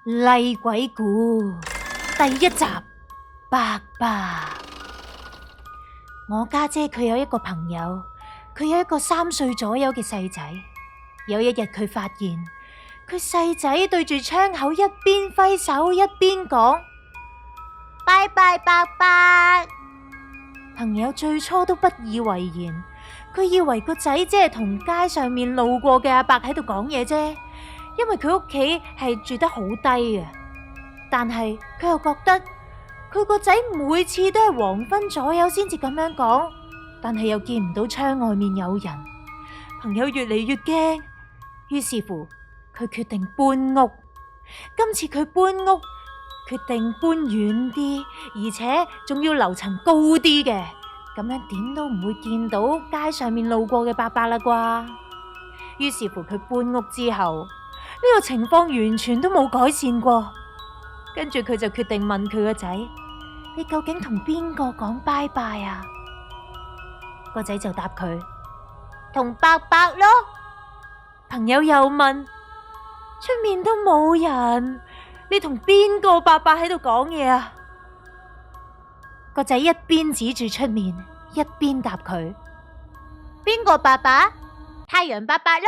厲鬼故第一集，伯伯。我家姐佢有一個朋友，佢有一個3歲左右嘅細仔。有一日佢發現，佢細仔對住窗口一邊揮手一邊講：拜拜伯伯。朋友最初都不以為然，佢以為個仔只係同街上面路過嘅阿伯喺度講嘢啫。因為佢屋企係住得好低嘅，但係佢又覺得佢個仔每次都係黃昏左右先至咁樣講，但係又見唔到窗外面有人。朋友越嚟越驚，於是乎佢決定搬屋。今次佢搬屋，決定搬遠啲，而且仲要樓層高啲嘅，咁樣點都唔會見到街上面路過嘅伯伯啦啩。於是乎佢搬屋之後，呢個情況完全都冇改善過，跟住佢就決定問佢個仔：你究竟同邊個講拜拜啊？個仔就答佢：同伯伯咯。朋友又問：出面都冇人，你同邊個伯伯喺度講嘢啊？個仔一邊指住出面，一邊答佢：邊個伯伯？太陽伯伯咯。